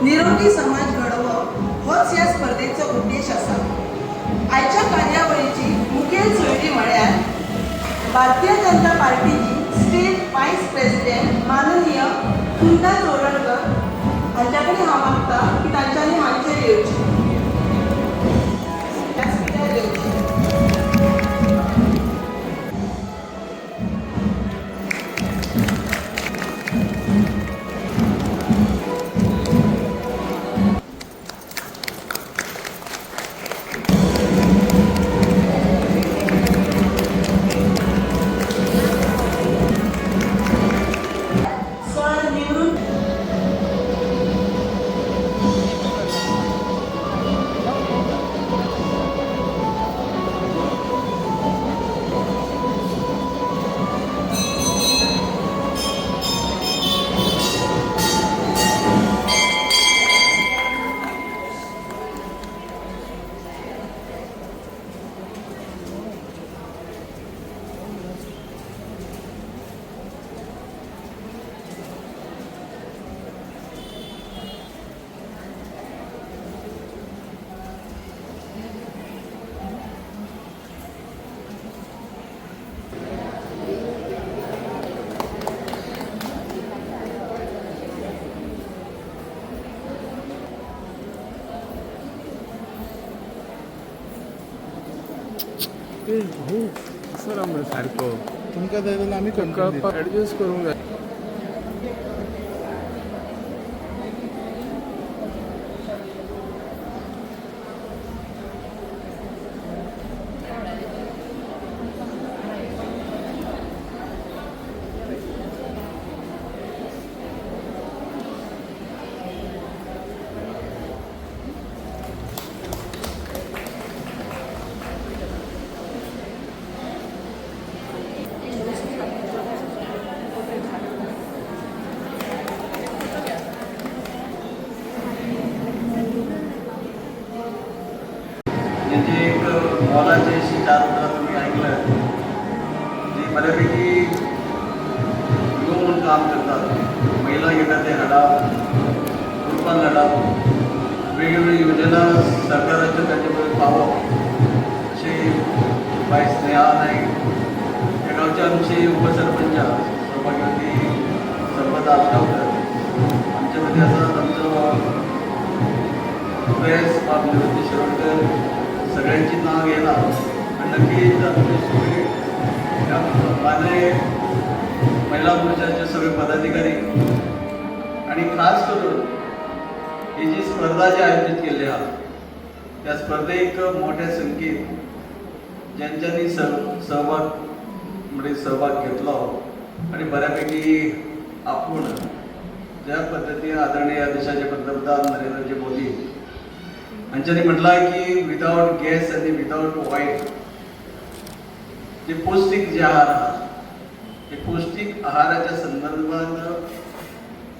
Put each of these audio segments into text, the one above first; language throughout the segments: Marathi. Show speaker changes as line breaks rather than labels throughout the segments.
निरोगी समाज घडवप होच ह्या स्पर्धेचो उद्देश आसा। आयच्या कार्यावळीची मुखेल सोयरी म्हळ्यार भारतीय जनता पार्टीची स्टेट वायस प्रेसिडेंट माननीय कुंदा चोरणकर हांच्या कडेन हांव मागतां की तांच्यांनी हांचेर येवचें।
सर आमकां सारको
तुमकां जाय जाल्यार आमी
तुमकां एडजस्ट करूंक जाय।
म्हणजे एक मोलाचे अशी 4 उतरां तुम्ही ऐकलं जी बऱ्यापैकी युवा म्हणून काम करतात। महिला गटात ते हाडप, ग्रुपान हाडप, वेगवेगळी योजना सरकाराच्या ताचे पावप अशी बाय स्नेहा नाईक त्या गावचे आमचे उपसरपंच सौभाग्यवती सर्वदा आसगावकर आमच्या मध्ये आसात। आमचो प्रेस बाबुवती शिरोडकर सगळ्यांची नाव घेणार पण नक्कीच आपले सगळे माझे महिला मोर्चाचे सगळे पदाधिकारी आणि खास करून ही जी स्पर्धा जी आयोजित केली आहे त्या स्पर्धेक मोठ्या संख्येत ज्यांच्यांनी सहभाग घेतलो आणि बऱ्यापैकी आपण ज्या पद्धतीने आदरणीय देशाचे पंतप्रधान नरेंद्रजी मोदी यांनी म्हटलं की विदाउट गॅस आणि विदाउट ऑइल जे पौष्टिक जे आहार आहात ते पौष्टिक आहाराच्या संदर्भात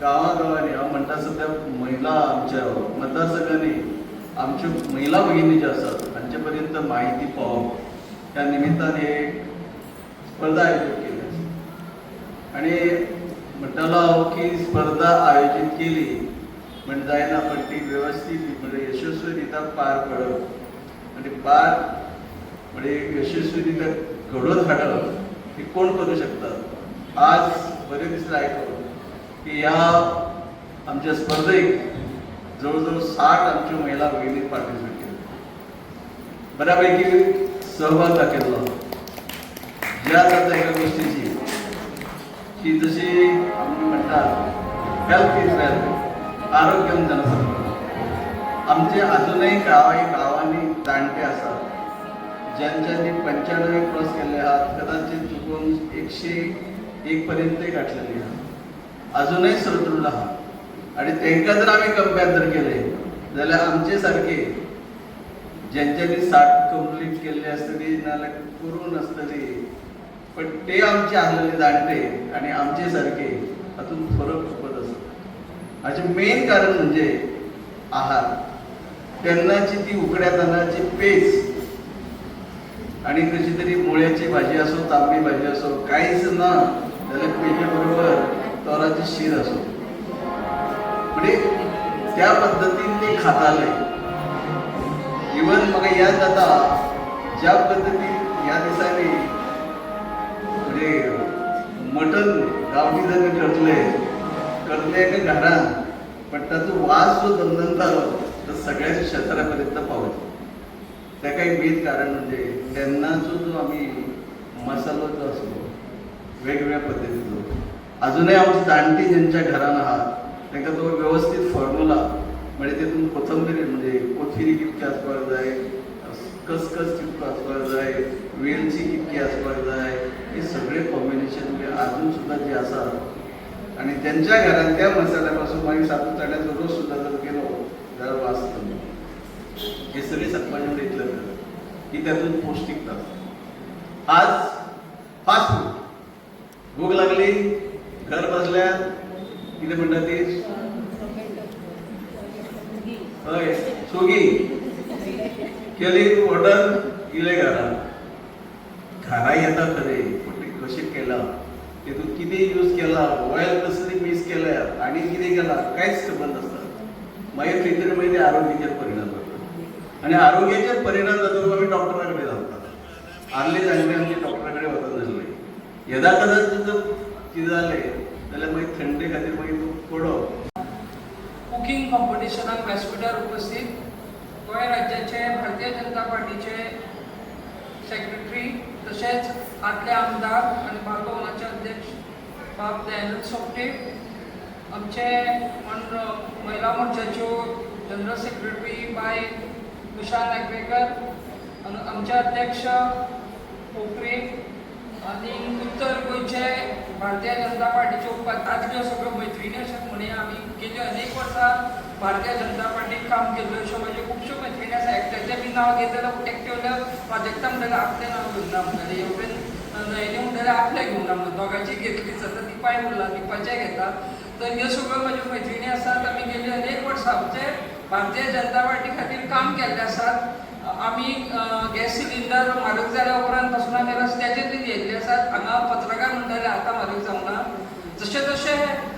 गावागावांनी हांव म्हणटा सध्या महिला आमच्या मतदारसंघांनी आमच्यो महिला भगिनी ज्यो आसात हांचे पर्यंत माहिती पावप त्या निमित्तान एक स्पर्धा आयोजित केली आसा। आणि म्हणटालो हांव की स्पर्धा आयोजित केली म्हणजे जायना पण ती व्यवस्थित म्हणजे यशस्वीरित्या पार पडप आणि पार म्हणजे यशस्वीरित्या घडोवन हाडप हे कोण करू शकतात। आज बरे दिसले आयकून की ह्या आमच्या स्पर्धेक जवळजवळ 60 आमच्यो महिला भगिनी पार्टिसिपेट केली, बऱ्यापैकी सहभाग दाखयलो। ज्या जाता एका गोष्टीची की जशी आमी म्हणटात हेल्थ इज वेल्थ, आरोग्यम जनसंपदा। आमचे अजूनही गावांनी जाणटे असतात ज्यांच्यांनी 95 क्रॉस केले आहात, कदाचित चुकून 101 पर्यंतही गाठलेली आहात, अजूनही सुदृढ आहात। आणि तांकां जर आमी कंपेर जर केले जाल्यार आमचे सारखे ज्यांच्यांनी 60 कंप्लीट केल्ली आसतली नाल्यार करून आसतली पण ते आमचे आसलेले जाणटे आणि आमचे सारखे हातूंत फरक खूपच आसा। हाचे मेन कारण म्हणजे आहार। तेन्नाची ती उकड्या तांदळाची पेज आणि कशी तरी मुळ्याची भाजी असो, तांबडी भाजी असो, काहीच ना जाल्यार पेजे बरोबर तोराची शीर असो, म्हणजे त्या पद्धतीन ते खाताले. इवन म्हाका याद जाता ज्या पद्धतीन ह्या दिसांनी म्हणजे मटण गांवठी जण करतले एका घरान, पण ताचो वास जो दणदणतालो तो सगळ्या शेजाऱ्यापर्यंत पावलो. ताका एक मेन कारण म्हणजे तेन्नाचो जो आमी मसालो जो आसलो वेगवेगळ्या पद्धतीचो, अजूनय हांव जाणटी ज्यांच्या घरान आहात तांकां तो व्यवस्थीत फॉर्मुला म्हणजे तेतून कोथंबीर म्हणजे कोथमिरी कितकी आसपाक जाय, खसखस कितको आसपाक जाय, वेलची कितकी आसपाक जाय, हे सगळे कॉम्बिनेशन म्हणजे अजून सुद्धा जे आसा. आणि त्यांच्या घरात त्या मसाल्यापासून मागीर सातूचण्याचो रोस सुद्धा जर केलो जाल्यार वास येतलो. हे सगळे सकपाचें इतलें की त्यातून पौष्टिकता. आज फास्ट फूड भूक लागली घर बसल्या कितें म्हणटा ती हय स्विगी केली ऑर्डर इले घरा येता खरे, पूण ती कशी केला, तेतून कितें यूज केला, ऑयल कसली मिक्स केल्या आणि कितें केला कांयच खबर नासता. मागीर खंय तरी मागीर आरोग्याचेर परिणाम जाता. आणि आरोग्याचेर परिणाम जाता आमी डॉक्टरा कडेन धांवतात. आदले जाणटे आमचे डॉक्टरा कडेन वचत नासले. येदा कदाच जर कितें जालें जाल्यार मागीर थंडे खातीर मागीर तूं पडप.
कुकिंग कॉम्पिटिशनाक व्यासपीठार उपस्थित गोंय राज्याचे भारतीय जनता पार्टीचे सेक्रेटरी तशेंच आदले आमदार आणि बालभवनाचे अध्यक्ष बाब दयानंद सोपटे, आमचे महिला मोर्चाच्यो जनरल सेक्रेटरी बाय उषा नागवेकर, आमचे अध्यक्ष पोखरे आणि उत्तर गोंयचे भारतीय जनता पार्टीचे उपाध्यक्ष सगळ्यो मैत्रिणी अशें म्हणया आमी गेली अनेक वर्सां भारतीय जनता पार्टीक काम केल्लो अश्यो म्हाज्यो खुबश्यो मैत्रिणी आसा. एकट्याचें बी नांव घेत जाल्यार एकट्या प्रोजेक्टा म्हणटाले आपलें नांव घेवन ना म्हणटाले, एवढें न्हयले म्हणटाले आपलें घेवन ना म्हणून दोगांची घेतलीच आतां दिपाय उरला दिपाचें घेता. तर ह्यो सगळ्यो म्हाज्यो मैत्रिणी आसात. आमी गेली अनेक वर्सां आमचे भारतीय जनता पार्टी खातीर काम केल्लें आसात. आमी गॅस सिलिंडर म्हारग जाल्या उपरांत पासून आमी रस्त्याचेर बी येयल्ले आसात. हांगा पत्रकार म्हणटाले आतां म्हारग जावना. जशें जशें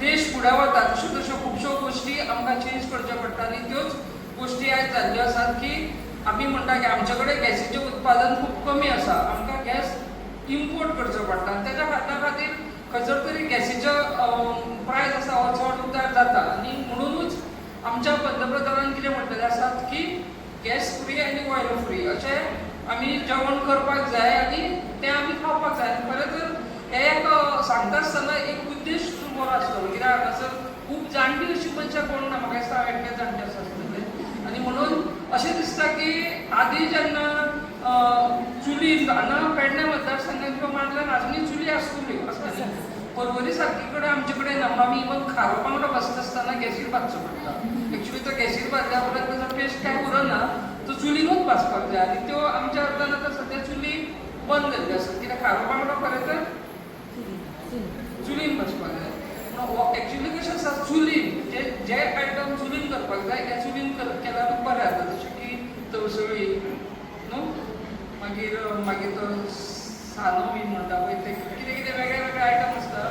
देश फुडें वता तश्यो तश्यो खुबश्यो गोश्टी आमकां चेंज करच्यो पडटा आनी त्योच गोश्टी आयज जाल्ल्यो आसात की आमी म्हणटा की आमचे कडेन गॅसीचें उत्पादन खूब कमी आसा, आमकां गॅस इम्पोर्ट करचो पडटा. तेच्या खातीर खंयसर तरी गॅसीचो प्रायस आसा हो चड उतार जाता. आनी म्हणूनच आमच्या पंतप्रधानान कितें म्हणलेलें आसात की गॅस फ्री आनी ऑयल फ्री अशें आमी जेवण करपाक जाय आनी तें आमी खावपाक जाय. खरें तर हे एक सांगता आसतना एक उद्देश बरो आसलो, कित्याक हांगासर खूब जाणटी अशीं मनशां कोण ना, म्हाका दिसता हांव एकटें जाणटें आसतलें. आनी म्हणून अशें दिसता की आदीं जेन्ना चुलीन हांगा पेडणे मतदारसंघात किंवा मांडल्यान आजुनूय चुली आसतल्यो आसताल्यो. पर्वरी सारके कडेन आमचे कडेन ना. आमी इवन खारो बांगडो भाजता आसतना गॅसीर भाजचो पडटा. एक्चुली तो गॅसीर भाजल्या उपरांत ताजो टेस्ट कांय उरना, तो चुलीनूच भाजपाक जाय. आनी त्यो आमच्या अर्थान आतां सद्या चुली बंद जाल्ल्यो आसात, कित्याक खारो बांगडो खरें तर चुलीन भाजपाक जाय. पूण एक्चुली कशें आसा चुलीन जे आयटम चुलीन करपाक जाय ते चुलीन केल्यारूच बरें जाता. जशें की तवसळी न्हू, मागीर तो सानो बी म्हणटा पळय ते कितें कितें वेगळे वेगळे आयटम आसता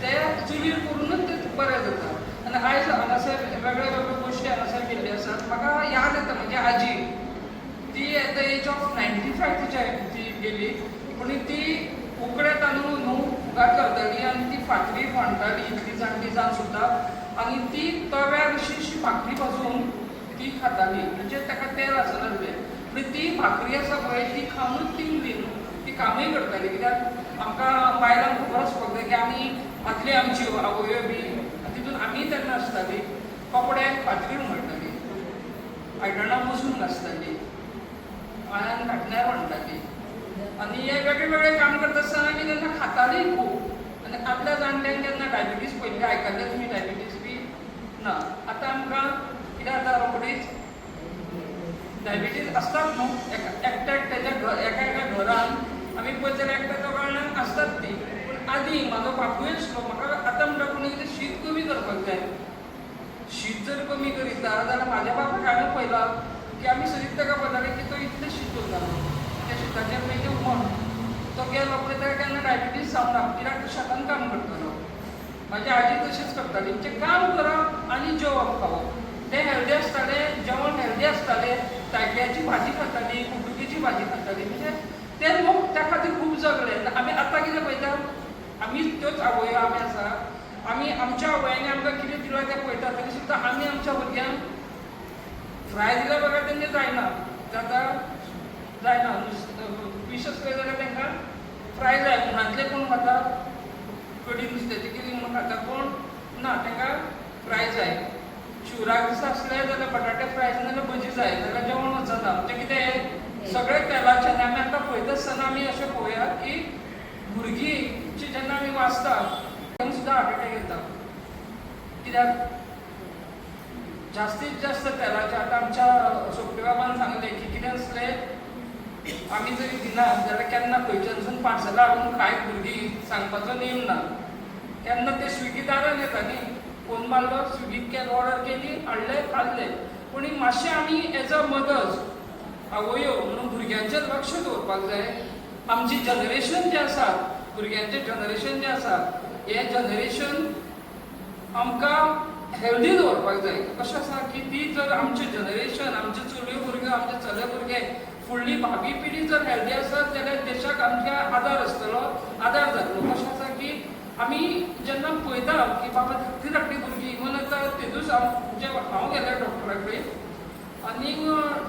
ते चुलीर करूनच ते बरें जाता. आनी आयज हांगासर वेगळे वेगळे गोश्टी हांगासर केल्ल्यो आसात. म्हाका याद येता म्हजी आजी, ती एट द एज ऑफ 95 ती गेली, पूण ती उकडे तांदूळ न्हू फुगार करताली आनी ती फातरी मांडटाली इतली जाणटी जावन सुद्दां. आनी ती तव्यार अशी भाकरी भाजून ती खाताली, म्हणजे ताका तेल आसनासलें. पूण ती भाकरी आसा पळय ती खावनूच ती उरली न्हू, ती कामूय करताली. कित्याक आमकां बायलांक खबर आसपाक जाय की आमी आदली आमच्यो आवयो बी तितून आमी तेन्ना आसताली कपड्याक फातरीर मळटाली, आयदनां बसून नासताली, पांयान घाटण्यार बांदताली. आनी हे वेगळे वेगळे काम करता आसतना आमी तेन्ना खातालीय खूब. आनी आपल्या जाणट्यांक केन्ना डायबिटीज पयली आयकल्ले तुमी डायबिटीज बी ना. आतां आमकां कितें जाता रोखडीच डायबिटीज आसतात न्हू, एकट्या एका घरान आमी पळयत जाल्यार एकट्या दोगांक आसतात ती. पूण आदीं म्हाजो बापूय आसलो, म्हाका आतां म्हणटा कोणी कितें शीत कमी करपाक जाय. शीत जर कमी करिता जाल्यार म्हाज्या बापायक हांवें पळयलां की आमी सरीत ताका पळयताले की तो इतलें शीत करतालो, त्या शिताचेर पयलीं हुमण तो गेलो पळय ताका केन्ना डायबिटीज जावना, कित्याक तो शेतान काम करतालो. म्हाजी आजी तशीच करताली, म्हणजे काम करप आनी आनी जेवप खावप ते हेल्दी आसताले, जेवण हेल्दी आसताले, तायकिळ्याची भाजी खाताली, कुड्डुकीची भाजी खाताली, म्हणजे ते लोक त्या खातीर खूब जगले. आमी आतां कितें पळयता, आमी त्योच आवयो आमी आसा, आमी आमच्या आवयांनी आमकां कितें दिलां तें पळयता, तरी सुद्दां आमी आमच्या भुरग्यांक फ्राय दिल्या बगर तेंचे जायना, जायना फिश आसले जाल्यार तांकां फ्राय जाय, हुमणांतलें कोण खाता, कडी नुस्त्याची केली म्हणून खाता, कोण ना तांकां फ्राय जाय. शिवराक दिसा असले जाल्यार बटाटे फ्राय नाजाल्यार भजी जाय, जाल्यार जेवण वचना. म्हणजे कितें सगळे तेलाचे. आनी आमी आतां पळयता आसतना आमी अशें पळोवया की भुरगीं जेन्ना आमी वाचता तेन्ना सुद्दां हार्ट अटॅक येता. कित्याक जास्तीत जास्त तेलाचे. आतां आमच्या सोपटे बाबान सांगलें की कितें आसलें, आमी जरी दिना जाल्यार केन्ना खंयच्यानसून पार्सलां हाडून खायत भुरगीं सांगपाचो नेम ना. केन्ना ते स्विगीदारान येता न्ही, फोन मारलो, स्विगीक ऑर्डर केली, हाडलें, खाल्लें. पूण मातशें आमी एज अ मदर्स, आवयो म्हणून भुरग्यांचेर लक्ष दवरपाक जाय. आमची जनरेशन जें आसा, भुरग्यांचें जनरेशन जें आसा, हें जनरेशन आमकां हेल्दी दवरपाक जाय. कशें आसा की ती जर आमचें जनरेशन, आमचे चलयो भुरगे, आमचे चले भुरगे, फुडली भावी पिढी जर हेल्दी आसत जाल्यार देशाक आमच्या आदार आसतलो, आदार जातलो. कशें आसा की आमी जेन्ना पळयता की बाबा धाकटी धाकटी भुरगीं, इवन आतां तेदूच हांव गेलें डॉक्टरा कडेन, आनी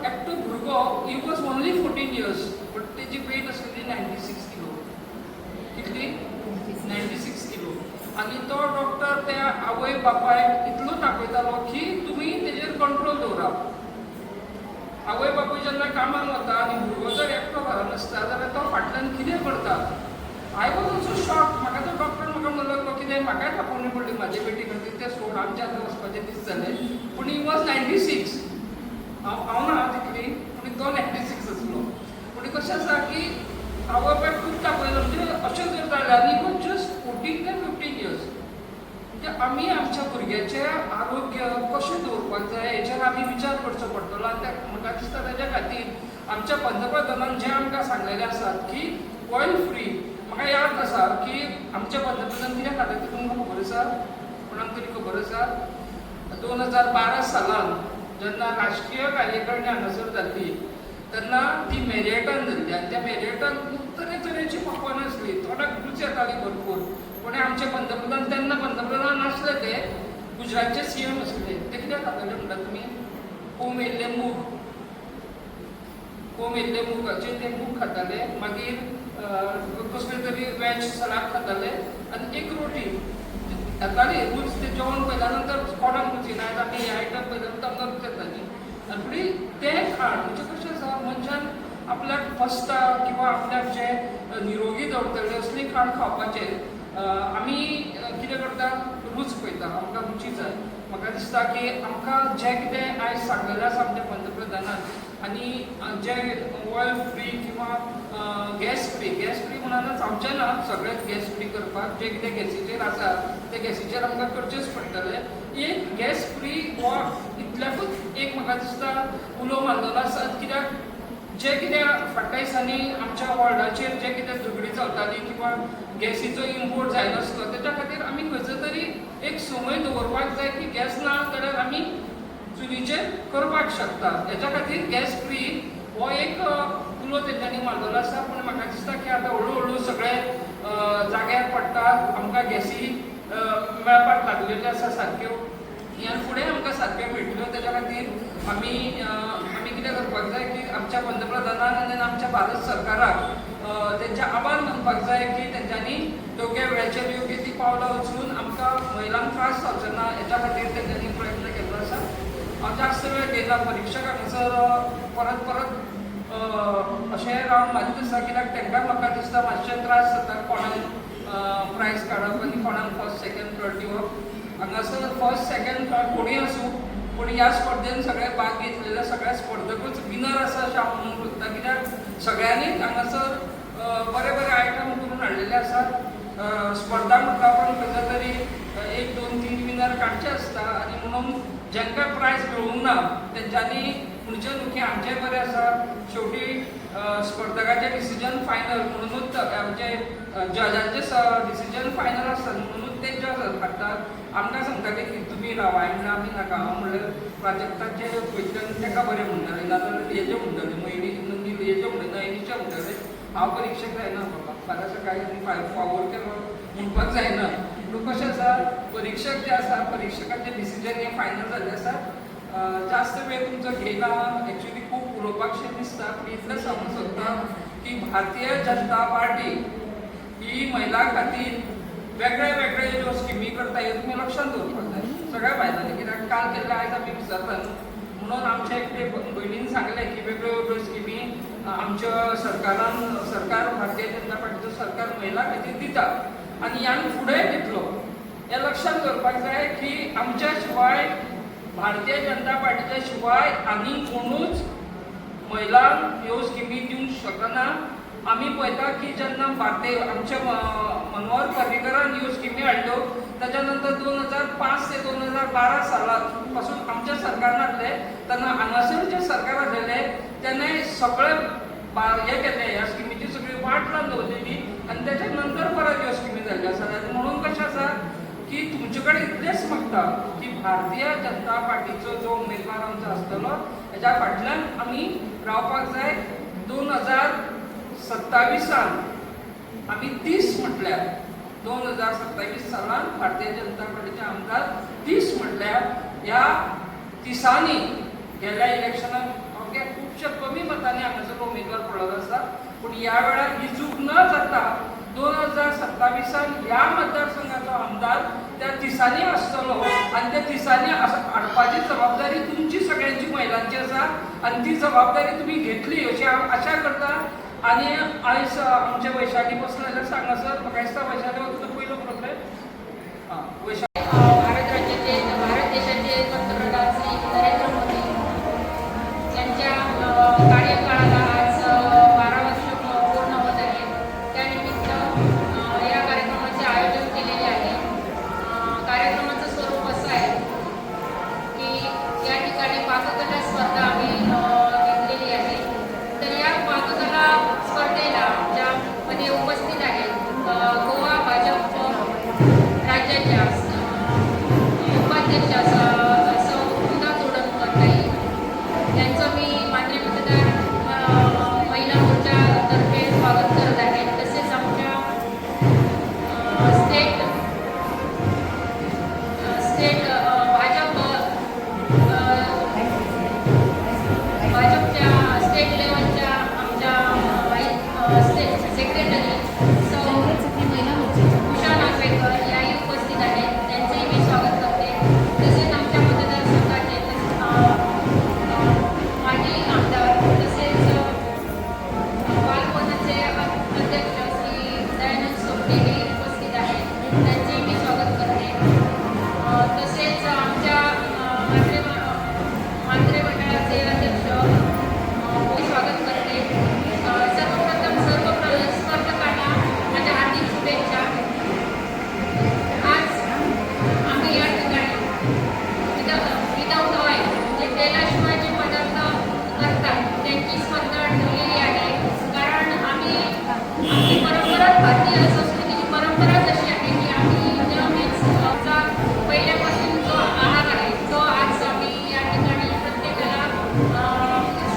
एकटो भुरगो, he was only 14 years, but तेजी वेट आसली 96 किलो. कितली? 96 किलो. आनी तो डॉक्टर त्या आवय बापायक इतलो तापयतालो की तुमी तेजेर कंट्रोल दवरात. आवय बापूय जेन्ना कामाक वता आनी भुरगो जर एकटो घरान आसता जाल्यार तो फाटल्यान कितें करता. I was also shock. म्हाका तो डॉक्टर म्हाका म्हणलो कितें म्हाकाय तापोवणी पडली म्हाजे बेटी खातीर, तें सोड आमच्या आतां वचपाचे दीस जाले. पूण ही वॉज 96. हांव ना तितली, पूण तो 96 आसलो. पूण कशें आसा की आवय बापायक खूब तापयलो. म्हणजे अशें जर जालें आनी इट वॉज जस्ट 14 ते 15 years. म्हणजे आमी आमच्या भुरग्याचें आरोग्य कशें दवरपाक जाय हेचेर आमी विचार करचो पडटलो. आनी म्हाका दिसता तेज्या खातीर आमच्या पंतप्रधानान जें आमकां सांगलेलें आसात की ऑयल फ्री. म्हाका याद आसा की आमचे पंतप्रधान कितें खातात तें तुमकां खबर आसा? कोणाक तरी खबर आसा? 2012 सालान जेन्ना राष्ट्रीय कार्यकारिणी हांगासर जाल्ली तेन्ना ती मॅरियटान जाल्ली. आनी त्या मॅरियटान खूब तरेतरेची पकवानां आसली, थोड्याक रूच येताली भरपूर. पूण आमचे पंतप्रधान तेन्ना पंतप्रधान नासले, ते गुजरातचे CM आसले. ते कितें खाताले म्हणटा तुमी? कोंब येयल्ले मूग, कोंब येयल्ले मुगाचे ते मूग खाताले. मागीर कसले तरी वेज सलाद खाताले आनी एक रोटी येताली. रूच ते जेवण पयल्या नंतर कोणाक रुची ना, आमी हे आयटम पयल्या नंतर आमकां रूच येताली. आनी फुडें तें खाण म्हणजे कशें आसा, मनशान आपल्याक फसता किंवा आपल्याक जे निरोगी दवरतले असली खाण खावपाचेर आमी कितें करता, रूच पळयता, आमकां रुची जाय. म्हाका दिसता की आमकां जें कितें आयज सांगलेलें आसा आमच्या पंतप्रधानान, आनी जे ऑयल फ्री किंवा गॅस फ्री म्हणूनच आमचें ना सगळेंच गॅस फ्री करपाक. जे कितें गॅसीचेर आसा ते गॅसीचेर आमकां करचेच पडटले. एक गॅस फ्री हो इतल्याकूच एक म्हाका दिसता उलो मारलेलो आसा. कित्याक जे कितें फाटल्या दिसांनी आमच्या वर्ल्डाचेर जे कितें झगडी चलताली किंवा गॅसीचो इम्पोर्ट जायनासलो, तेच्या खातीर आमी खंयचो तरी एक संवय दवरपाक जाय की गॅस ना जाल्यार आमी चुलीचेर करपाक शकता. हेच्या खातीर गॅस फ्री हो एक उलो तेंच्यांनी मारलेलो आसा. पूण म्हाका दिसता की आतां हळू हळू सगळे जाग्यार पडटात, आमकां गॅसी मेळपाक लागलेल्यो आसा सारक्यो. ह्या फुडें आमकां सारक्यो मेळटल्यो. तेच्या खातीर आमी कितें करपाक जाय की आमच्या पंतप्रधानान आनी आमच्या भारत सरकाराक तेंचे आभार मानपाक जाय की तेंच्यांनी योग्य वेळाचेर योग्य ती पावलां उचलून आमकां महिलांक त्रास जावचो ना हेच्या खातीर तेंच्यांनी प्रयत्न केल्लो आसा. हांव जास्त वेळ घेयना. परिक्षक हांगासर परत परत अशें रावन म्हाजें दिसता, कित्याक तांकां म्हाका दिसता मातशे त्रास जाता कोणाक प्रायज काडप आनी कोणाक फर्स्ट सेकंड थर्ड दिवप. हांगासर फर्स्ट सेकंड थर्ड कोणूय आसूं, पूण ह्या स्पर्धेन सगळे भाग घेतलेले सगळ्या स्पर्धकूच विनर आसा अशें हांव म्हणूंक सोदता. कित्याक सगळ्यांनीच हांगासर बरे बरे आयटम करून हाडलेले आसात. स्पर्धा म्हणटा पण खंयचो तरी 1, 2, 3 विनर काडचे आसता. आनी म्हणून जेंकां प्रायज मेळूंक ना तेंच्यांनी म्हणजे न्हू की आमचें बरें आसा. शेवटी स्पर्धकाचें डिसिजन फायनल म्हणूनच आमचे जजांचे डिसिजन फायनल आसता म्हणूनच ते जज हाडटात. आमकां सांगताले की तुमी तुमी रावा हांवें आमी नाका हांव म्हणल्यार प्राजक्ताचे वैतल्यान ताका बरें म्हणटाले नाजाल्यार हेजे म्हणटाले मयणी नंदी हेजे म्हणटाले नयनीचे म्हणटाले हांव परिक्षक जायना बाबा फाल्यां सकाळी आनी फावोर केलो म्हणपाक जायना पूण कशें आसा परीक्षक जे आसा परीक्षकाचें डिसिजन हें फायनल जाल्लें आसा जास्त वेळ तुमचो घेयना एक्चुली खूब उलोवपाकशें दिसता पूण इतलें सांगूंक सोदता की भारतीय जनता पार्टी ही महिला खातीर वेगळे वेगळे ज्यो स्किमी करता ह्यो तुमी लक्षांत दवरपाक जाय सगळ्या बायलांनी कित्याक काल केल्ले आयज आमी विसरता म्हणून आमच्या एकटे भयणीन सांगलें की वेगळ्यो वेगळ्यो स्किमी आमच्या सरकार भारतीय जनता पार्टीचो सरकार महिला खातीर दिता आनी ह्यान फुडें दितलो हें लक्षांत दवरपाक जाय की आमच्या शिवाय भारतीय जनता पार्टीच्या शिवाय आनी कोणूच महिलांक ह्यो स्किमी दिवंक शकना आमी पळयता की जेन्ना भारतीय आमच्या मनोहर पर्रीकरान ह्यो स्किमी हाडल्यो ताच्या नंतर 2005 ते 2012 सालांत पासून आमच्या सरकारान हाडले तेन्ना हांगासर जे सरकार हाडलेले तेन्ना सगळे हे केले ह्या स्किमीची सगळी वाट लावन दवरलेली आनी त्याच्या नंतर परत ह्यो स्किमी जाल्ल्यो आसा म्हणून कशें आसा की तुमचे कडेन इतलेंच मागता की भारतीय जनता पार्टीचो जो उमेदवार आमचो आसतलो हेच्या फाटल्यान आमी रावपाक जाय 2027 आमी 30 म्हटल्यार 2027 सालान भारतीय जनता पार्टीचे आमदार 30 म्हटल्यार ह्या 30 गेल्या इलेक्शनाक ओके खुबशे कमी मतांनी हांगासर उमेदवार पडलो आसा पूण ह्या वेळार ही चूक न जाता 2027 ह्या मतदारसंघाचो आमदार त्या 30 आसतलो आनी त्या 30 हाडपाची जबाबदारी तुमची सगळ्यांची महिलांची आसा आनी ती जबाबदारी तुमी घेतली अशी हांव आशा करता आनी आयज आमचे वैशाली बसले जाल्यार सांगा सर म्हाका दिसता वैशाली हो तुजो पयलो प्रोग्राम वैशाली
भारत देशाचे पंतप्रधान श्री नरेंद्र मोदी यांच्या कार्यकाळाला आज 12 वर्ष पूर्ण होत आहे त्यानिमित्त या कार्यक्रमाचे आयोजन केलेले आहे कार्यक्रमाचं स्वरूप असं आहे की या ठिकाणी पाककला स्पर्धा आम्ही घेतलेली आहे तर या पाककला स्पर्धेला ज्यामध्ये उपस्थित आहेत गोवा भाजप राज्याच्या उपाध्यक्ष सौ वृंदा तोडणकर यांचं मी मान्य मतदार महिला मोर्चातर्फे स्वागत करत आहे तसेच आमच्या स्टेट भाजपच्या स्टेट लेवलच्या आमच्या सेक्रेटरी सौ उषा नागवेकर याही उपस्थित आहेत त्यांचंही मी स्वागत करते तसेच आमच्या मतदारसंघाचे माजी आमदार तसेच बालभवनाचे अध्यक्ष श्री दयानंद सोपटे हे उपस्थित आहेत त्यांचेही मी स्वागत करते तसेच आमच्या मात्रे मंडळाचे अध्यक्ष स्वागत करते सर्वप्रथम सर्व स्पर्धकांना माझ्या हार्दिक शुभेच्छा आज आम्ही या ठिकाणी विदाऊट ऑइल म्हणजे तेलाशिवाय जे पदार्थ करतात त्यांची स्पर्धा ठेवलेली आहे कारण आमची परंपरा भारतीय संस्कृतीची परंपरा अशी आहे की आम्ही नेहमीच पहिल्यापासून जो आहार आहे तो आज आम्ही या ठिकाणी प्रत्येकाला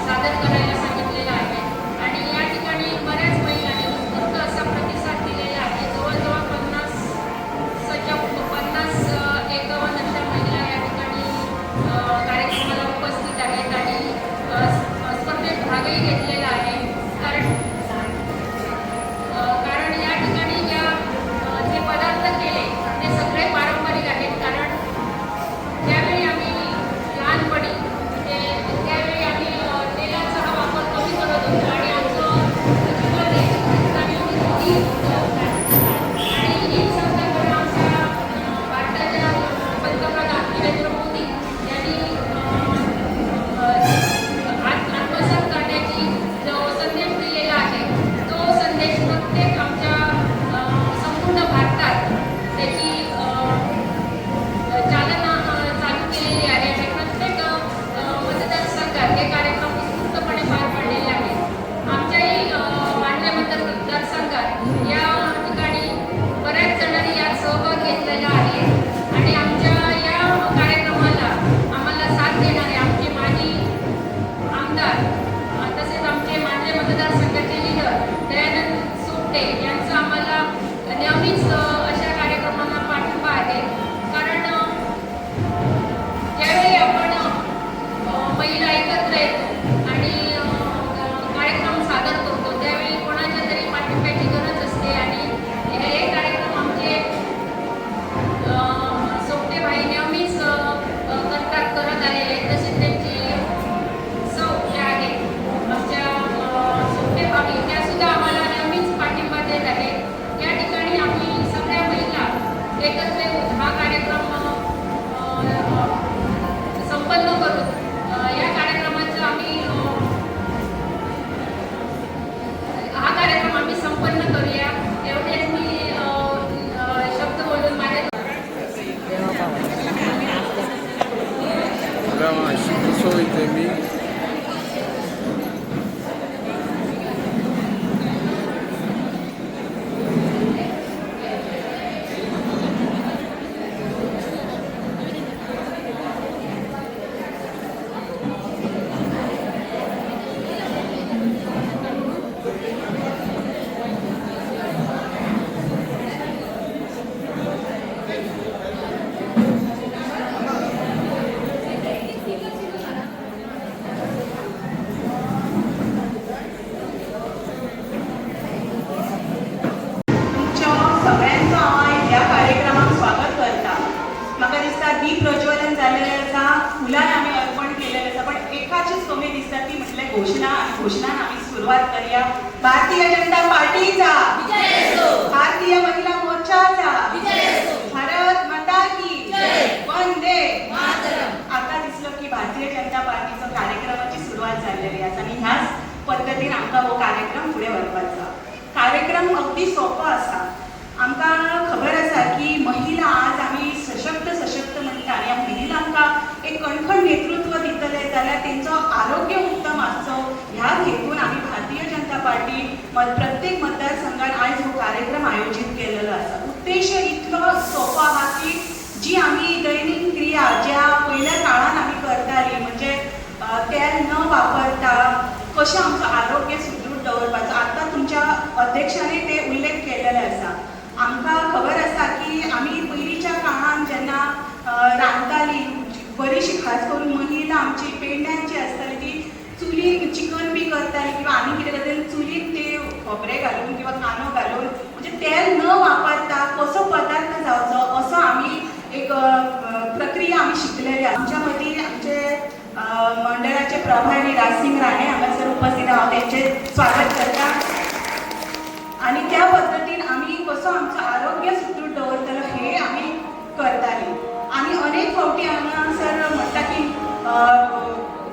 सादर करायला सांगितलेला आहे आणि या ठिकाणी बऱ्याच महिलांनी उत्स्फूर्त असा प्रतिसाद दिलेला आहे जवळजवळ 50-51 अशा महिला या ठिकाणी कार्यक्रमाला उपस्थित आहेत आणि स्पर्धेत भागही घेतलेला आहे कारण या ठिकाणी जे पदार्थ केले ते सगळे पारंपरिक आहेत कारण ज्यावेळी आम्ही लहानपणी त्यावेळी आम्ही तेलाचा हा वापर कमी करत होतो आणि आमचं जीवन हे आणि एक संदर्भात आमच्या भारताच्या पंतप्रधान नरेंद्र मोदी यांनी आत्मसात करण्याची जो संदेश दिलेला आहे तो संदेश प्रत्येक आमच्या संपूर्ण भारतात त्याची चालना चालू केलेली आहे आणि प्रत्येक मतदारसंघात हे कार्यक्रम उत्स्फूर्तपणे पार पडलेले आहेत आमच्याही मान्य मतदारसंघात या ठिकाणी बऱ्याच जणांनी यात सहभाग घेतलेला आहे आणि आमच्या या
राव अशी कसो वयतय मी
तुमच्या सगळ्यांचं हांव ह्या कार्यक्रमाक स्वागत करता. म्हाका दिसता दीप प्रज्वलन जाल्लेलें आसा, फुलां आमी अर्पण केलेलें आसा, पण एकाचीच कमी दिसता ती म्हटल्यार घोशणा. आनी घोशणान आमी सुरवात करया. भारतीय जनता पार्टीचा भारतीय महिला मोर्चाचा भारत माता की वंदे आता दिसलो की भारतीय जनता पार्टीचो कार्यक्रमाची सुरवात जाल्लेली आसा आनी ह्याच पद्दतीन आमकां हो कार्यक्रम फुडें व्हरपाचो. कार्यक्रम अगदी सोपो आसा. आमकां खबर आसा की महिला आज आमी सशक्त म्हणटा आनी ह्या महिलांक एक कणखण नेतृत्व दितले जाल्यार तेंचो आरोग्य उत्तम आसचो ह्या हेतून आमी भारतीय जनता पार्टी प्रत्येक मतदारसंघात आयज हो कार्यक्रम आयोजीत केलेलो आसा. उद्देश इतलो सोपो आहा की जी आमी दैनीक क्रिया ज्या पयल्या काळान आमी करताली म्हणजे तेल न वापरता कशें आमचो आरोग्य सुदृढ दवरपाचो. आतां तुमच्या अध्यक्षांनी ते उल्लेख केलेले आसा. आमकां खबर आसा की आमी पयलींच्या काळान जेन्ना रांदताली बरीशी खास करून महिला आमची पेडण्यांची आसताली ती चुलीक चिकन बी करताली किंवा आनी कितें करताली चुलीक ते खोबरें घालून किंवा कांदो घालून म्हणजे तेल न वापरता कसो पदार्थ जावचो असो आमी एक प्रक्रिया आमी शिकलेली आसा. आमच्या मदीं आमचे मंडळाचे प्रभारी राजसिंग राणे हांगासर उपस्थित हांव तेंचे स्वागत करता. आनी त्या पद्दतीन आमी कसो आमचो आरोग्य सुदृढ दवरतलो हे आमी करताली. आनी अनेक फावटी हांगासर म्हणटा की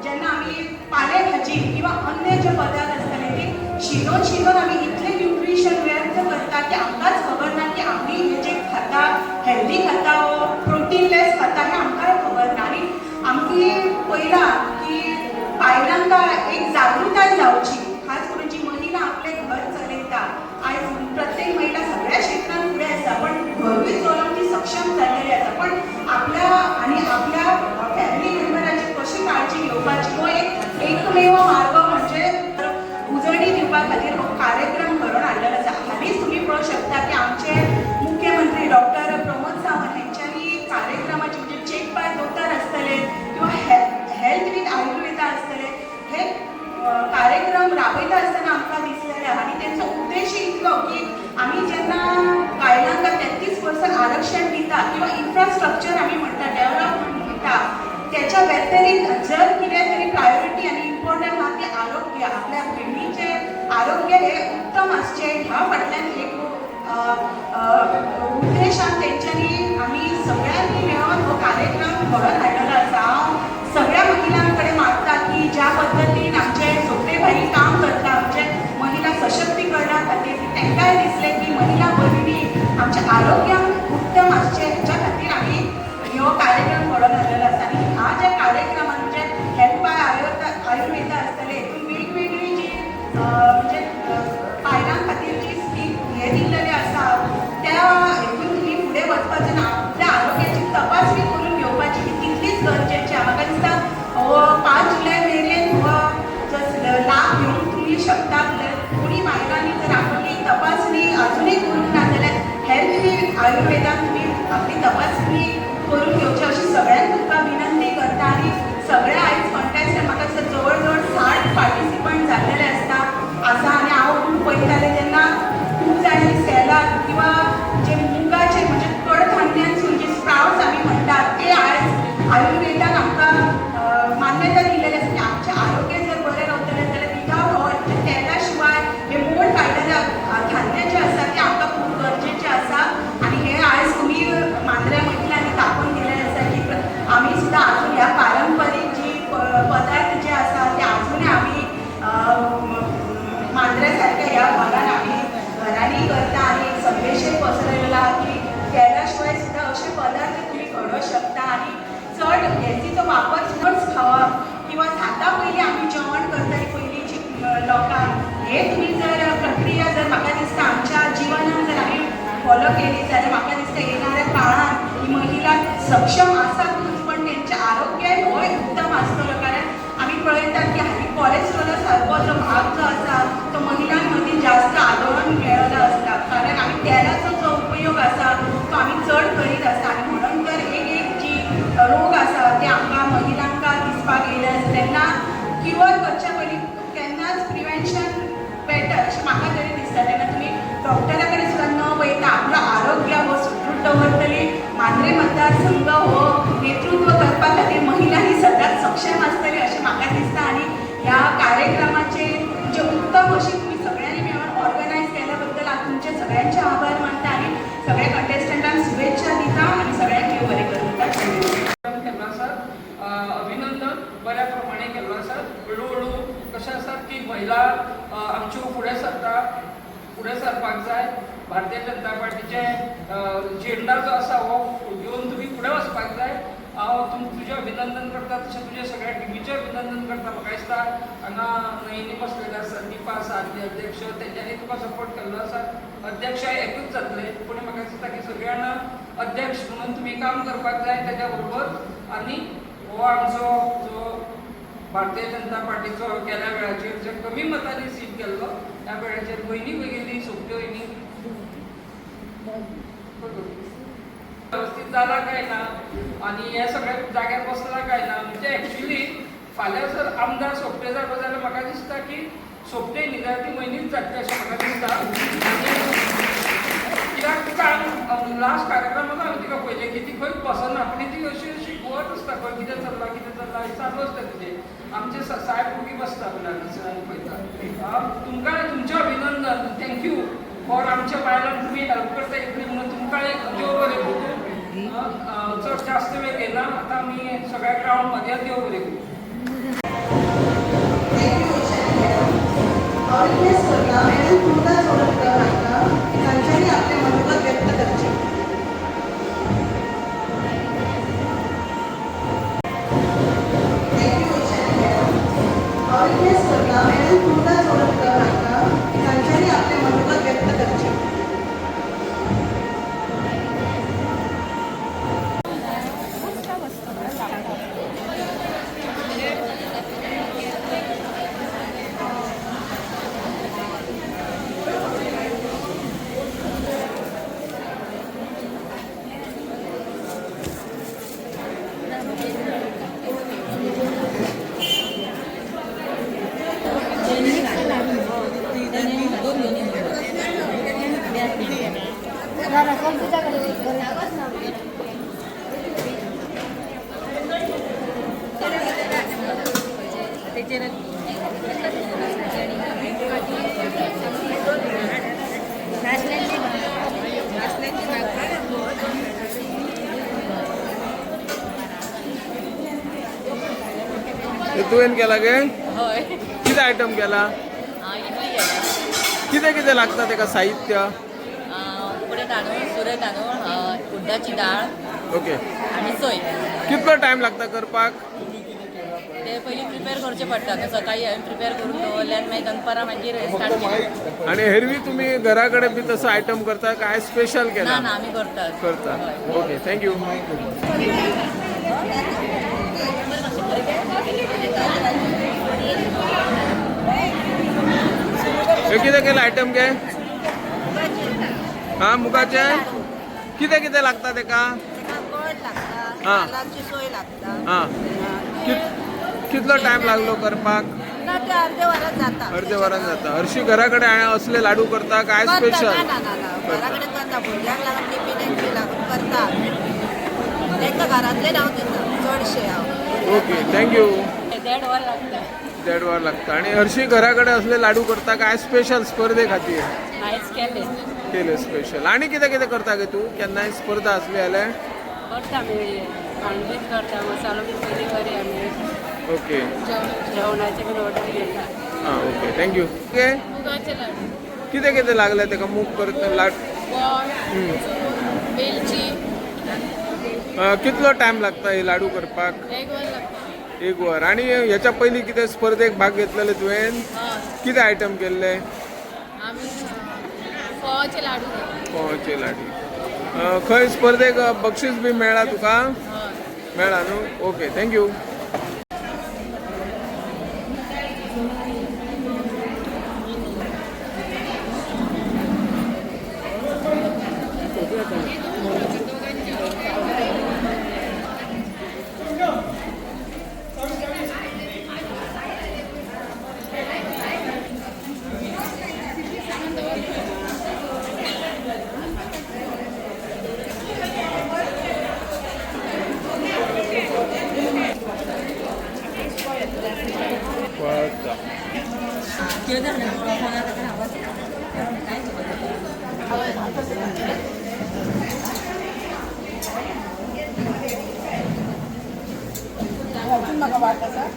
जेन्ना आमी पाले भाजी किंवा अन्य जे पदार्थ आसताले ते शिनून आमी इतले न्यूट्रिशन व्यर्थ करता की आमकांच खबर ना की आमी हे जे खाता हेल्दी खाता वो प्रोटीनलेस खाता हें आमकां खबर ना. आनी आमची पयला की बायलांक एक जागृताय जावची खास करून जी महिला आपले घर चलयता. आयज प्रत्येक महिला सगळ्या क्षेत्रांत फुडें आसा पण घरूय चलोवंक ती सक्षम जाल्लेली आसा. पण आपल्या आनी आपल्या फॅमिली मेंबरांची कशी काळजी घेवपाची हो एक एकमेव मार्ग म्हणजे उजळणी दिवपा खातीर हो कार्यक्रम घडोवन हाडलेलो आसा. हालींच तुमी पळोवंक शकता की आमचे मुख्यमंत्री डॉक्टर प्रमोद सावंत हेंच्यांनी कार्यक्रमाचे म्हणजे चेक बाय दोतोर आसतले किंवा हेल्थ वीथ आयुर्वेदा आसतले हे कार्यक्रम राबयता आसतना आमकां दिसलेले आनी तेंचो उद्देश इतलो की आमी जेन्ना बायलांक 33% आरक्षण दिता किंवा इन्फ्रास्ट्रक्चर आमी म्हणटा डेव्हलपमेंट दिता त्याच्या व्यतिरिक्त जर कितें तरी प्रायोरिटी आनी इम्पॉर्टंट आहा ते आरोग्य आपल्या भयणीचें आरोग्य हे उत्तम आसचें ह्या फाटल्यान एक उद्देशान तेंच्यांनी आमी सगळ्यांनी मेळून हो कार्यक्रम घडोवन हाडलेलो आसा. हांव सगळ्या महिलां कडेन मागता की ज्या पद्दतीन आमचे सोपे भाई काम करता म्हणजे महिला सशक्तीकरणा खातीर तांकांय दिसलें की महिला भगिनी आमच्या आरोग्याक उत्तम आसचें हेच्या खातीर आमी हो कार्यक्रम घडोवन हाडलेलो आसा. आनी ह्या ज्या कार्यक्रमान म्हणजे हेल्थ बाय आयुर्वेदा आसतले हितून वेगवेगळी जी म्हणजे बायलां खातीर जी हे दिल्लेले आसा त्या हितून तुमी फुडें वचपाचें ना. आपल्या आरोग्याची तपासणी करून घेवपाची ही तितलीच गरजेची आहा. म्हाका दिसता 5 जुलय मेरेन हो लाभ घेवंक तुमी शकता. कोणी बायलांनी जर आपली तपासणी अजूनय करूंक ना जाल्यार हेल्थ वीथ आयुर्वेदान तुमी आपली तपासणी करून घेवची अशी सगळ्यांक तुमकां विनंती करता. आनी सगळे आयज कॉन्टेस्ट म्हाका दिसता जवळ जवळ 60 पार्टिसिपंट जाल्लेले आसा आनी हांव खूब पळयतालें तेन्ना खूब जाणांनी सेलाक किंवा जे मुगाचे म्हणजे कडधान्यांसून जे स्प्राउट्स आमी म्हणटात ते आयज आयुर्वेदान आमकां मान्यता दिलेली आसा की आमचें आरोग्य जर बरें रावतलें जाल्यार विदावट ऑयल तेला शिवाय हे मोड काडलेले धान्य जे आसा ते आमकां खूब गरजेचें आसा. आनी हे आयज तुमी मांद्रे महिलांनी दाखोवन दिलेलें आसा की आमी सुद्दां आजून ह्या पारंपारीक जी पदार्थ जे आसा ते आजुनूय आमी मांद्रे सारक्या ह्या भागान आमी घरांनी करता. आनी एक संदेशय पसरयलेलो आहा की तेला शिवाय सुद्दां अशे पदार्थ तुमी घडोवंक शकता. आनी चड हेची पळयतात की हालीं कोलेस्ट्रॉला सारको जो भाग जो आसा तो महिलां मदीं जास्त आदळून गेलेलो आसता कारण आमी तेलाचो जो उपयोग आसा तो आमी चड करीत आसता आनी म्हणून तर एक जी रोग आसा ते आमकां महिलांक दिसपाक येयले आसता तेन्ना क्युअर करच्या पयलीं केन्नाच प्रिवेंशन बेटर अशें म्हाका तरी दिसता तेन्ना तुमी डॉक्टरा कडेन सुद्दां न वयता आपलो आरोग्य हो सुदृढ दवरतली मांद्रे मतदारसंघ हो नेतृत्व करपा खातीर महिला ही सदांच सक्षम आसतली अशें म्हाका दिसता आनी ह्या कार्यक्रमाचे जे उत्तम अशी तुम्ही सगळ्यांनी मेळून ऑर्गनायज केल्या बद्दल हांव तुमचे सगळ्यांचे आभार मानता आनी सगळ्या कंटेस्टंटांक शुभेच्छा दिता आनी सगळ्यांक देव बरें करूं
केल्लो आसा अभिनंदन बऱ्या प्रमाणे केल्लो आसा हळू कशें आसा की महिला आमच्यो फुडें सरपाक जाय भारतीय जनता पार्टीचे झेंडा जो आसा हो घेवन तुमी फुडें वचपाक जाय हांव तुजें अभिनंदन करता तशें तुजें सगळ्या टिमीचें अभिनंदन करता म्हाका दिसता हांगा नयनी बसलेले आसा दीपा आसा आदली अध्यक्ष तेंच्यांनी तुका सपोर्ट केल्लो आसा अध्यक्ष एकूच जातले पूण म्हाका दिसता की सगळ्या जाणां अध्यक्ष म्हणून तुमी काम करपाक जाय तेच्या बरोबर आनी हो आमचो जो भारतीय जनता पार्टीचो गेल्या वेळाचेर जे कमी मतांनी सीट गेल्लो त्या वेळाचेर भगिनी सोंपट्यो वयनी व्यवस्थित जाला काय ना आणि हे सगळ्या जाग्यार बसला काय ना म्हणजे एक्चुअली फाल्यां जर आमदार सोंपटे जालो जाल्यार म्हाका दिसता की सोंपटे न्ही जाल्यार ती मयनीच जातली अशें म्हाका दिसता आनी कित्याक सांग लास्ट कार्यक्रमाक हांवें तिका पळयलें की ती खंयच बसना पूण ती अशी अशी गोवत आसता खंय कितें चल्लां हें चालू आसता तिचें आमचे साहेब भुरगीं बसता हांगासर पळयता तुमकां तुमचें अभिनंदन थँक्यू फॉर आमच्या बायलांक तुमी हेल्प करता इतली म्हणून तुमकां एक देव बरें करूं चड जास्त वेळ घेना आतां आमी सगळ्या ग्रावंड मध्ये देव बरें करूं
हांव रिक्वेस्ट करता मॅडम तुमकां सोडटा म्हाका तांच्यांनी आपलें मनोगत व्यक्त करचें हांव रिक्वेस्ट करता मॅडम तुमकां सोडटा म्हाका तांच्यांनी आपलें मनोगत व्यक्त करचें
तुवें केला गे
हय
कितें आयटम केला
इडली केल्या
कितें कितें लागता तेका साहित्य
उकडे तांदूळ सुरे तांदूळ उड्डाची डाळ
ओके
आनी सोय
कितलो टायम लागता करपाक
ते पयलीं प्रिपेर करचें पडटा न्हू सकाळीं हांवें प्रिपेर करून दवरलें आनी मागीर दनपारां मागीर स्टार्ट केलें
आणि हेरवी तुम्ही घरा कडेन बी तसो आयटम करता काय स्पेशल
ना
केला
ना आमी करतात
करता
हय.
ओके थँक्यू हे कितें केलं आयटम घे हा मुगाचे कितें कितें लागता तेका
गोड लागता
हा.
नाल्लाची सोय लागता
हा कितलो टायम लागलो करपाक
ना ते अर्दे वरात जाता
अर्दे वरान जाता हरशी घरा कडेन असले लाडू करता काय
करता,
स्पेशल
ना ना ना ना घराकडे करता भुरग्यांक लागून टिफिनांची लागून करता तांकां घरांतले हांव दिता चडशे हांव
ओके थँक्यू
ते 1.5 वर लागता
1.5 वर लागता आणि हरशी घरा कडेन असले लाडू करता काय स्पेशल स्पर्धे खातीर
आयज केले
केले स्पेशल आणि कितें कितें करता गे तूं केन्नाय स्पर्धा आसली जाल्यार
करता आमी खांडवीत करता मसालो बी पयलीं करी आमी
ओके
जेवणाचे बीन ऑर्डर घेता
हां ओके थँक्यू ओके
मुगाचे लाडू
कितें कितें लागलें तेका मूग करता लाड
गोड वेलची
कितलो टायम लागता हे लाडू करपाक
1 वर लागता
1 वर आणि ह्याच्या पयलीं कितें स्पर्धेक भाग घेतलेले तुवें कितें आयटम केल्ले
आमी फोवाचे लाडू करता
पोहाचे लाडू खंय स्पर्धेक बक्षीस बी मेळ्ळा तुका मेळ्ळा न्हू ओके थँक्यू
कितें जालें फोनार ताका आवाज कांयच
अजून म्हाका वाट आसा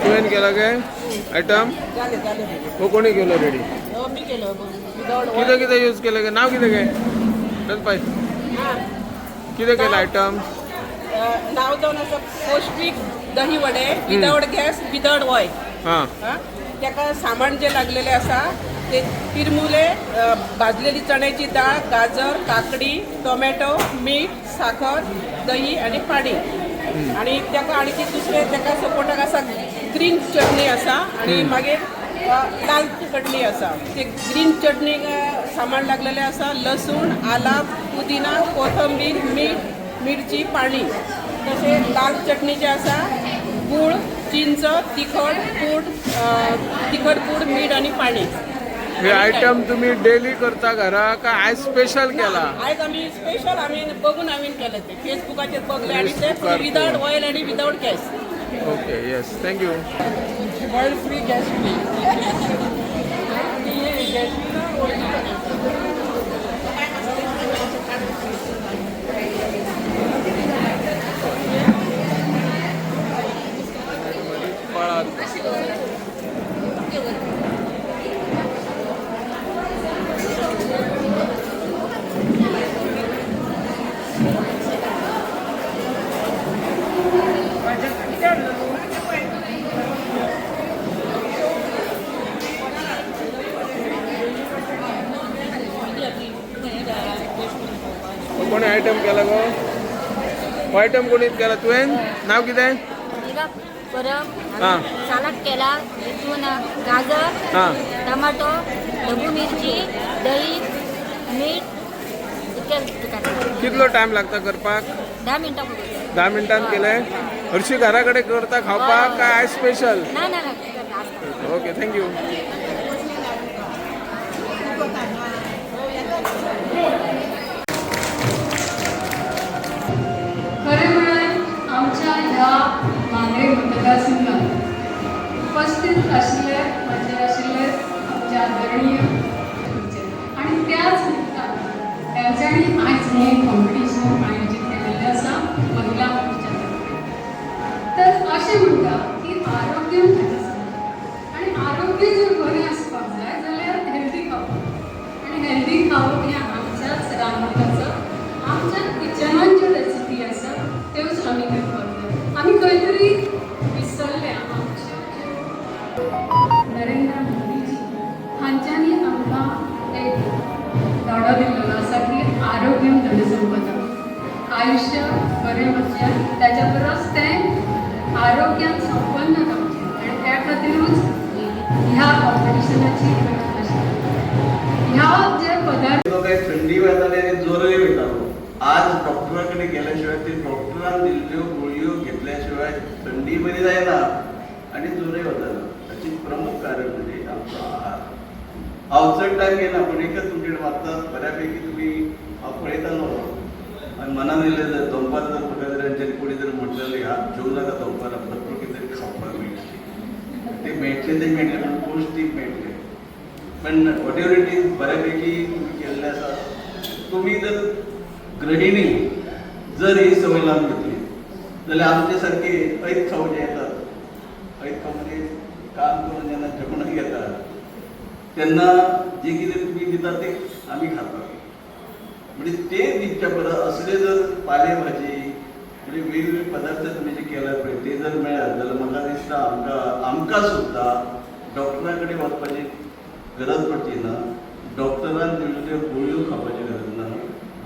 तुवें केला काय आयटम
जालें जालें
हो कोणी केलो रेडी
मी केलो विदाउट
कितें कितें यूज केलें काय नाव कितें काय पळय कितें केलं आयटम
नाव जावन आसा पौष्टिक दही वडे विदाउट गॅस विदाउट ऑयल
हां
ताका सामान जे लागलेले आसा ते तिरमुले भाजलेली चण्याची डाळ गाजर काकडी टोमॅटो मीठ साखर दही आणि पाणी आणि ताका आणखी दुसरे ताका सपोर्टाक आसा ग्रीन चटणी आसा आणि मागीर लाल चटणी आसा ते ग्रीन चटणीक सामान लागलेले आसा लसूण आला पुदिना कोथंबीर मीठ मिरची पाणी तशें लाल चटणी जे आसा गूळ चिंच तिखट पूड मीठ आणि पाणी
हे आयटम तुम्ही डेली करता घरा का आयज स्पेशल केला
आयज आमी स्पेशल आमी बघून हांवें केले ते फेसबुकाचेर बघले आणि ते
फेसबुकार
विदाउट ऑयल आणि without gas
okay yes thank you
oil free gas free
कोणी आयटम केला गो हो आयटम कोणीच केला तुवें नाव कितें
परत
हां
सलाड केला तितून गाजर
हां
टमाटो ढबू मिरची दही मीठ इतकें
कितलो टायम लागता करपाक
10 मिनटां पुरो
10 मिनटान केलें हरशी घरा कडेन करता खावपाक काय आयज स्पेशल
ना ना ना
ओके थँक्यू
खरें म्हळ्यार आमच्या ह्या मांद्रे मतदारसंघात उपस्थित आशिल्ले आमचे आदरणीय आणि त्याच निमतान तांच्यांनी आयज हें कॉम्पिटिशन आयोजीत केलेलें आसा महिला मोर्चा तर अशें म्हणटा की आरोग्य आणि आरोग्य जर बरें आसपाक जाय जाल्यार हेल्दी खावप आणि हेल्दी खावप हें आमच्याच रांदपाचो आमच्या किचनान ज्यो रेसिपी आसा त्योच आमी करपाक जाय आमी खंय तरी विसरले आमचे नरेंद्र मोदीजी हांच्यांनी आमकां एक धडो दिल्लो आसा की आरोग्यम धनसंपदा आयुष्य बरें वचचें ताच्या परस तें आरोग्यान संपन्न रावचें आनी त्या खातीरूच ह्या कॉम्पिटिशनाची गरज आशिल्ली ह्या जे पदार्थ
काही थंडी वाजताले आणि जोरही वयतालो आज डॉक्टराकडे गेल्याशिवाय ते डॉक्टरान दिल्ल्यो गुळयो घेतल्याशिवाय थंडी बरी जायना आणि जोरही वताना ताची प्रमुख कारण म्हणजे आमचो आहार हांव चड टायम घेना पूण एकच तुमचे कडेन वाचता बऱ्यापैकी तुमी हांव पळयतालो आनी मनान येयलें जर दनपार जर म्हाका जर आमच्यानी कोणी जर म्हटलेलें हात जेवू नाका दनपार भरपूर कितें तरी खावपाक मेळटलें ते मेळटले पूण पौश्टीक मेळटले पण वॉट एवर इट इज बऱ्यापैकी तुम्ही केल्ले आसा तुम्ही जर गृहिणी जर ही संवय लावन घेतली जाल्यार आमचे सारखे ऐत खावचे येतात ऐत खाव म्हणजे काम करून जेन्ना जेवण घेतात तेन्ना जे कितें तुमी दिता ते आमी खातात म्हणजे ते दिवच्या परस असले जर पाले भाजी म्हणजे वेगवेगळे पदार्थ तुम्ही जे केल्यात पळय ते जर मेळ्ळात जाल्यार म्हाका दिसता आमकां सुद्दां डॉक्टरा कडेन वचपाची गरज पडची ना डॉक्टरान दिल्ल्यो गुळयो खावपाची गरज ना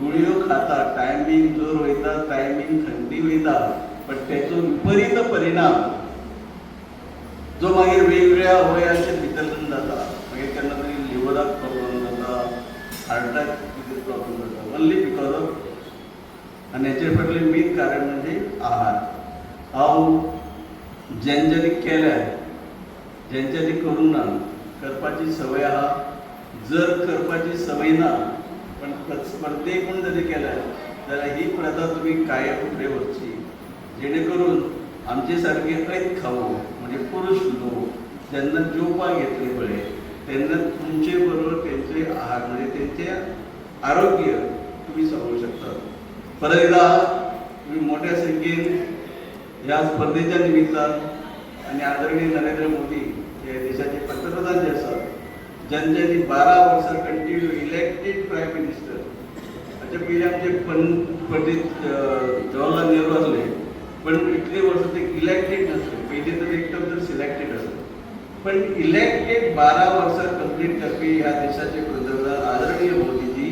गुळयो खाता टायमींग जोर वयता टायमींग थंडी वयता पण तेचो विपरीत परिणाम जो मागीर वेगवेगळ्या अवयवांच्या भितर जाता मागीर केन्ना तरी लिवराक प्रॉब्लम जाता, हार्टाक कितें प्रॉब्लम जाता, ओन्ली बिकॉज ऑफ आनी हेचेर फाटलें मेन कारण म्हणजे आहार. हांव ज्यांच्यांनी केल्या ज्यांच्यांनी करूंक ना करपाची संवय आहा, जर करपाची संवय ना पण स्पर्धेक म्हूण जरी केल्या जाल्यार ही प्रथा तुमी कायम फुडें व्हरची, जेणे करून आमचे सारके ऐत खावो म्हणजे पुरुश लोक जेन्ना जेवपाक येतले पळय तेन्ना तुमचे बरोबर तेंचे आहार म्हणजे तेंचे आरोग्य तुम्ही सांगू शकतात. परत एकदा तुम्ही मोठ्या संख्येन ह्या स्पर्धेच्या निमित्तान आणि आदरणीय नरेंद्र मोदी हे देशाचे पंतप्रधान जे आसात, ज्यांच्यांनी 12 वर्सां कंटिन्यू इलेक्टेड प्रायम मिनिस्टर, हाचे पयलीं आमचे पंडित जवाहरलाल नेहरू आसले, पण इतले वर्सां ते इलेक्टेड नासले, पयलीं तर एकदम तर सिलेक्टेड आसले, पण इलेक्टेड 12 वर्सां कंप्लीट करपी ह्या देशाचे पंतप्रधान आदरणीय मोदीजी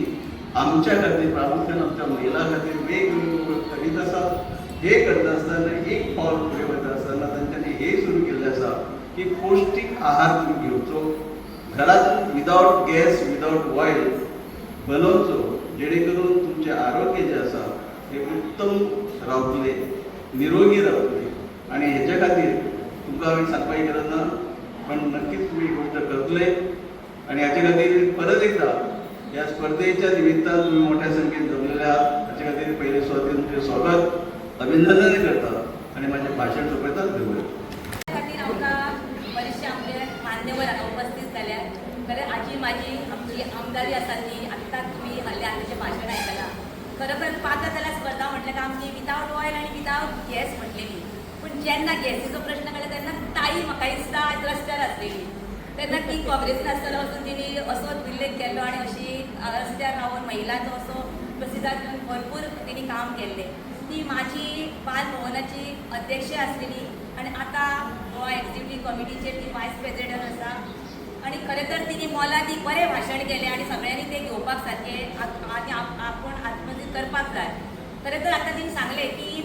आमच्या खातीर प्रामुख्यान आमच्या महिलां खातीर वेगवेगळ्यो करीत आसा. हे करता आसतना एक पावल फुडें वता आसतना तांच्यांनी हे सुरू केल्लें आसा की पौष्टीक आहार तुमी घेवचो, घरांत विदावट गॅस विदावट ऑयल बनोवचो, जेणे करून तुमचें आरोग्य जें आसा तें उत्तम रावतलें, निरोगी रावतलें. आनी हेच्या खातीर तुमकां हांवें सांगपाची गरज ना, पण नक्कीच तुम्ही ही गोष्ट करतले. आणि हाचे खातीर परत एकदा ह्या स्पर्धेच्या निमित्तान तुम्ही मोठ्या संख्येन जमलेले आहात, हाचे खातीर पयले तुमचें स्वागत अभिनंदन करता आणि माझे भाषण सोंपयतात. देव
खातीर आमकां बरेचशे आमचे मान्यवर हांगा उपस्थित जाल्यात. खरें आजी माझी आमची आमदारी आसा ती आत्ताच तुम्ही हल्ले आतांचें भाशण आयकलां. खरोखर पात्र जाल्यार स्पर्धा म्हटल्यार आमची विदावट ऑयल आनी विदावट गॅस म्हटलेली, पूण जेन्ना गॅसीचो प्रश्न काडला तेन्ना ताई म्हाका दिसता आज रस्त्यार आसलेली, तेन्ना ती काँग्रेसीन आसतना वचून तिणी असोच उल्लेख केल्लो आनी अशी रस्त्यार रावन महिलांचो असो प्रतिसाद भरपूर तिणी काम केल्लें. ती माझी बाल भवनाची अध्यक्ष आसलेली आणि आता गोवा एक्झिक्युटीव कमिटीचे ती वायस प्रेसिडेंट आसा. आणि खरें तर तिने मोलादी बरें भाशण केलें आणि सगळ्यांनी ते घेवपाक सारकें आनी आपूण आत्मदीत करपाक जाय. खरें तर आतां तिणी सांगलें की